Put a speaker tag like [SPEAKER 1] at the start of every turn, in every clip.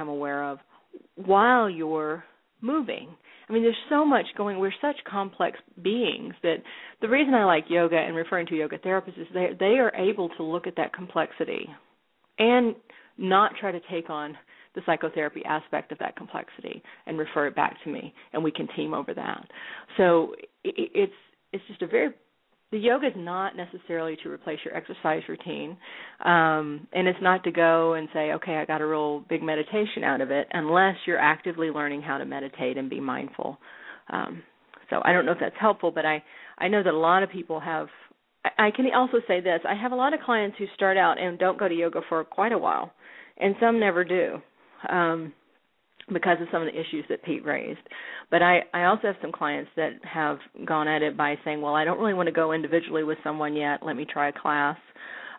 [SPEAKER 1] become aware of while you're moving. I mean, there's so much going. We're such complex beings that the reason I like yoga and referring to yoga therapists is they are able to look at that complexity and not try to take on the psychotherapy aspect of that complexity and refer it back to me, and we can team over that. So it's just the yoga is not necessarily to replace your exercise routine, and it's not to go and say, okay, I got a real big meditation out of it, unless you're actively learning how to meditate and be mindful. So I don't know if that's helpful, but I know that a lot of people have. I can also say this. I have a lot of clients who start out and don't go to yoga for quite a while, and some never do. Because of some of the issues that Pete raised. But I also have some clients that have gone at it by saying, well, I don't really want to go individually with someone yet. Let me try a class.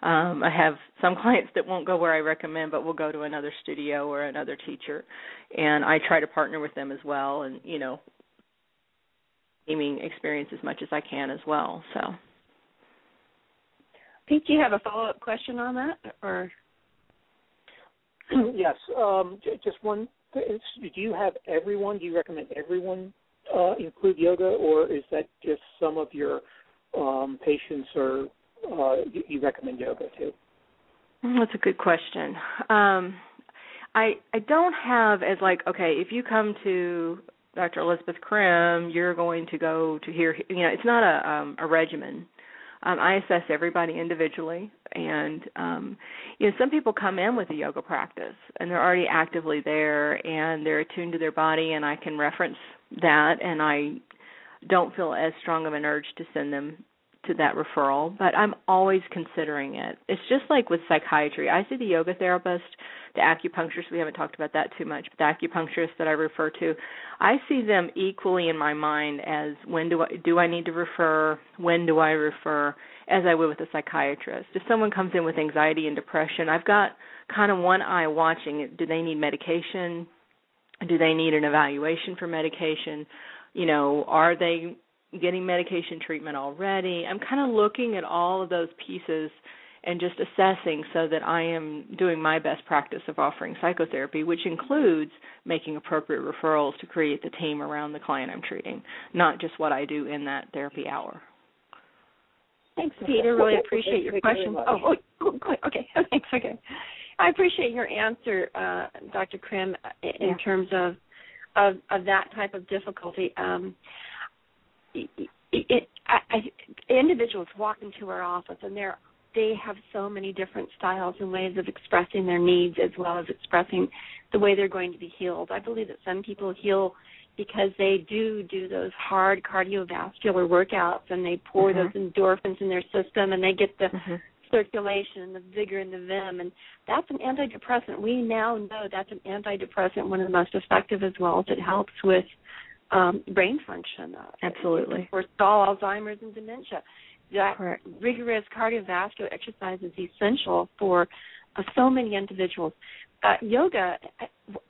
[SPEAKER 1] I have some clients that won't go where I recommend, but will go to another studio or another teacher. And I try to partner with them as well and, gaming experience as much as I can as well. So,
[SPEAKER 2] Pete, do you have a follow-up question on that? Or?
[SPEAKER 3] Yes. Just one. Do you recommend everyone include yoga, or is that just some of your patients or you recommend yoga to?
[SPEAKER 1] That's a good question. I don't have as okay, if you come to Dr. Elisabeth Crim, you're going to go to here. It's not a regimen. I assess everybody individually, and some people come in with a yoga practice, and they're already actively there, and they're attuned to their body, and I can reference that, and I don't feel as strong of an urge to send them to that referral, but I'm always considering it. It's just like with psychiatry. I see the yoga therapist, the acupuncturist, we haven't talked about that too much, but the acupuncturist that I refer to, I see them equally in my mind as when do I need to refer, when do I refer, as I would with a psychiatrist. If someone comes in with anxiety and depression, I've got kind of one eye watching. Do they need medication? Do they need an evaluation for medication? Are they getting medication treatment already? I'm kind of looking at all of those pieces and just assessing so that I am doing my best practice of offering psychotherapy, which includes making appropriate referrals to create the team around the client I'm treating, not just what I do in that therapy hour.
[SPEAKER 2] Thanks, Peter. Really appreciate your question. Okay. Thanks. Okay. I appreciate your answer, Dr. Crim, in terms of that type of difficulty. Individuals walk into our office, and they have so many different styles and ways of expressing their needs as well as expressing the way they're going to be healed. I believe that some people heal because they do those hard cardiovascular workouts, and they pour those endorphins in their system, and they get the circulation and the vigor and the vim, and that's an antidepressant. We now know that's an antidepressant, one of the most effective, as well as it helps with brain function.
[SPEAKER 1] Absolutely.
[SPEAKER 2] Forestall Alzheimer's and dementia. That rigorous cardiovascular exercise is essential for so many individuals. Yoga,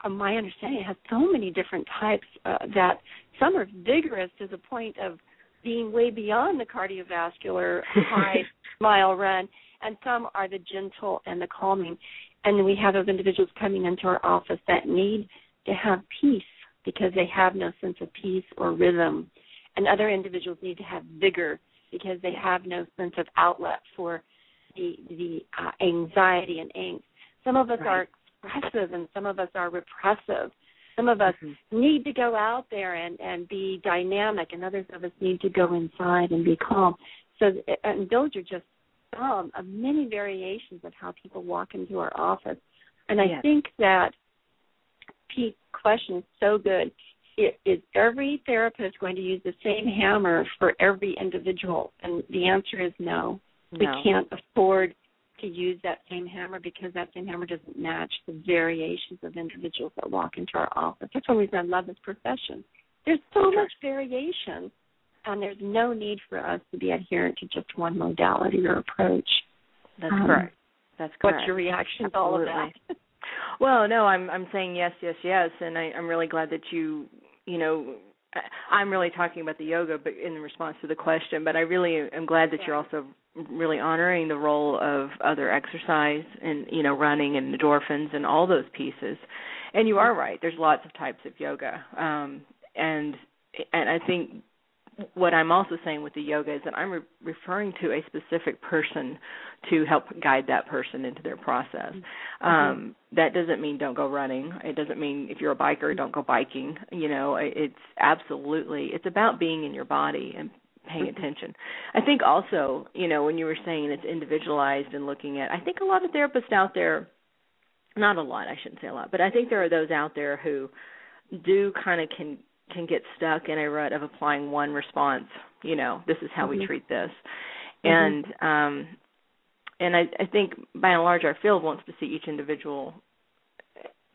[SPEAKER 2] my understanding, has so many different types that some are vigorous to the point of being way beyond the cardiovascular high-mile run, and some are the gentle and the calming. And we have those individuals coming into our office that need to have peace because they have no sense of peace or rhythm. And other individuals need to have vigor because they have no sense of outlet for the anxiety and angst. Some of us are expressive and some of us are repressive. Some of us need to go out there and be dynamic, and others of us need to go inside and be calm. And those are just some of many variations of how people walk into our office. And I think that Pete's question is so good. Is every therapist going to use the same hammer for every individual? And the answer is no. We can't afford to use that same hammer because that same hammer doesn't match the variations of individuals that walk into our office. That's one reason I love this profession. There's so much variation, and there's no need for us to be adherent to just one modality or approach.
[SPEAKER 1] That's correct. That's correct.
[SPEAKER 2] What's your reaction to all of that?
[SPEAKER 1] Well, no, I'm saying yes, and I'm really glad that I'm really talking about the yoga, but in response to the question. But I really am glad that you're also really honoring the role of other exercise and running and endorphins and all those pieces. And you are right. There's lots of types of yoga, and I think what I'm also saying with the yoga is that I'm referring to a specific person to help guide that person into their process. That doesn't mean don't go running. It doesn't mean if you're a biker, don't go biking. It's it's about being in your body and paying attention. I think also, when you were saying it's individualized and looking at, I think a lot of therapists out there, not a lot, I shouldn't say a lot, but I think there are those out there who do kind of can get stuck in a rut of applying one response. This is how we treat this. And I think by and large our field wants to see each individual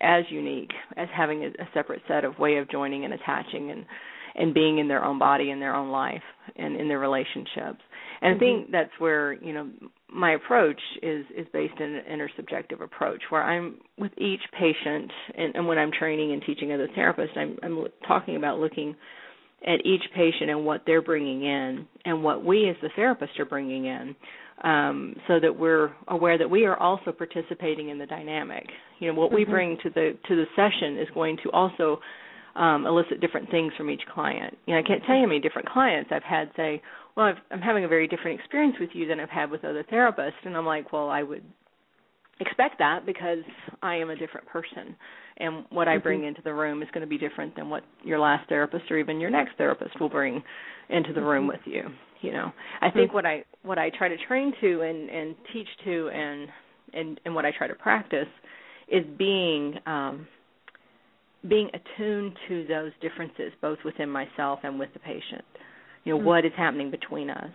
[SPEAKER 1] as unique, as having a separate set of way of joining and attaching and being in their own body, in their own life, and in their relationships. And I think that's where, my approach is based in an intersubjective approach, where I'm with each patient, and when I'm training and teaching other therapists, I'm talking about looking at each patient and what they're bringing in and what we as the therapist are bringing in, so that we're aware that we are also participating in the dynamic. What we bring to the session is going to also elicit different things from each client. I can't tell you how many different clients I've had say, well, I'm having a very different experience with you than I've had with other therapists. And I'm like, well, I would expect that because I am a different person. And what I bring into the room is going to be different than what your last therapist or even your next therapist will bring into the room with you. I think what I try to train to and teach to and what I try to practice is being attuned to those differences, both within myself and with the patient. What is happening between us,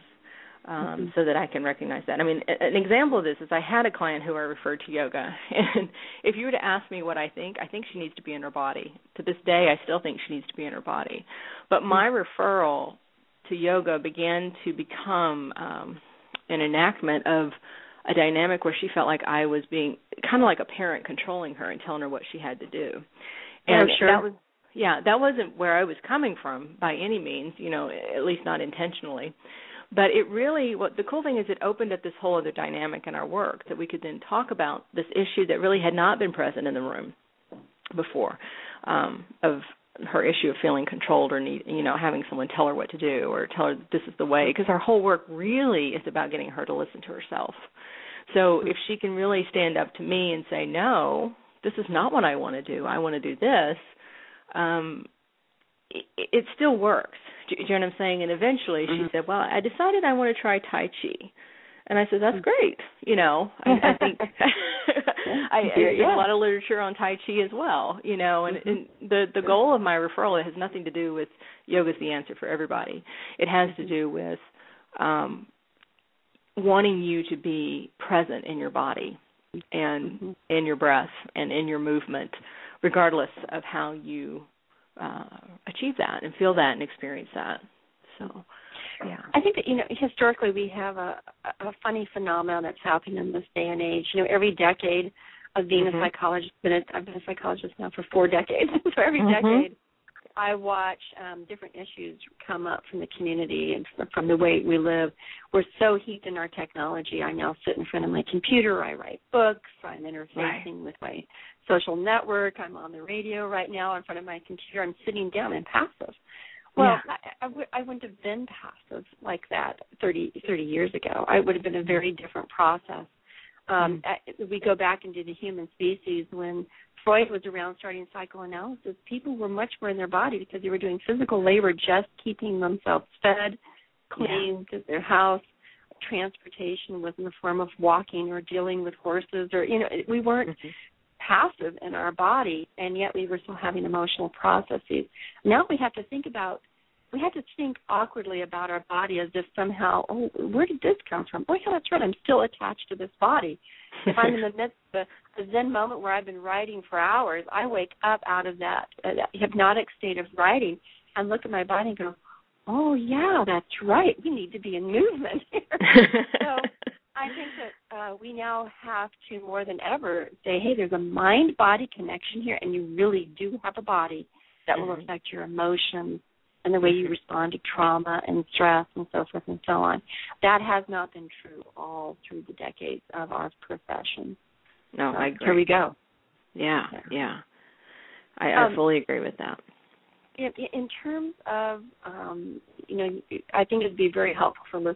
[SPEAKER 1] so that I can recognize that. I mean, an example of this is I had a client who I referred to yoga, and if you were to ask me what I think she needs to be in her body. To this day, I still think she needs to be in her body. But my referral to yoga began to become an enactment of a dynamic where she felt like I was being kind of like a parent controlling her and telling her what she had to do. And that wasn't where I was coming from by any means, at least not intentionally. But it really, the cool thing is it opened up this whole other dynamic in our work that we could then talk about this issue that really had not been present in the room before, of her issue of feeling controlled or having someone tell her what to do or tell her this is the way, because our whole work really is about getting her to listen to herself. So if she can really stand up to me and say, no, this is not what I want to do, I want to do this, it still works. Do you know what I'm saying? And eventually she said, well, I decided I want to try Tai Chi. And I said, that's great. I think there's a lot of literature on Tai Chi as well, and the goal of my referral, it has nothing to do with yoga's the answer for everybody. It has to do with wanting you to be present in your body and in your breath and in your movement, regardless of how you achieve that and feel that and experience that. So, yeah.
[SPEAKER 2] I think that, historically we have a funny phenomenon that's happening in this day and age. Every decade of being a psychologist, I've been a psychologist now for 4 decades, so every decade I watch different issues come up from the community and from the way we live. We're so heaped in our technology. I now sit in front of my computer. I write books. I'm interfacing with my social network. I'm on the radio right now in front of my computer. I'm sitting down and passive. Well, I wouldn't have been passive like that 30 years ago. I would have been a very different process. We go back into the human species when Freud was around starting psychoanalysis. People were much more in their body because they were doing physical labor, just keeping themselves fed, clean, their house. Transportation was in the form of walking or dealing with horses, or we weren't passive in our body, and yet we were still having emotional processes. Now we have to think awkwardly about our body as if somehow, oh, where did this come from? Oh, yeah, that's right, I'm still attached to this body. If I'm in the midst of a Zen moment where I've been writing for hours, I wake up out of that hypnotic state of writing and look at my body and go, oh, yeah, that's right, we need to be in movement here. So I think that we now have to, more than ever, say, hey, there's a mind-body connection here, and you really do have a body that will affect your emotions and the way you respond to trauma and stress and so forth and so on. That has not been true all through the decades of our profession.
[SPEAKER 1] No, I agree.
[SPEAKER 2] Here we go.
[SPEAKER 1] Yeah. I fully agree with that.
[SPEAKER 2] In terms of, I think it would be very helpful for listeners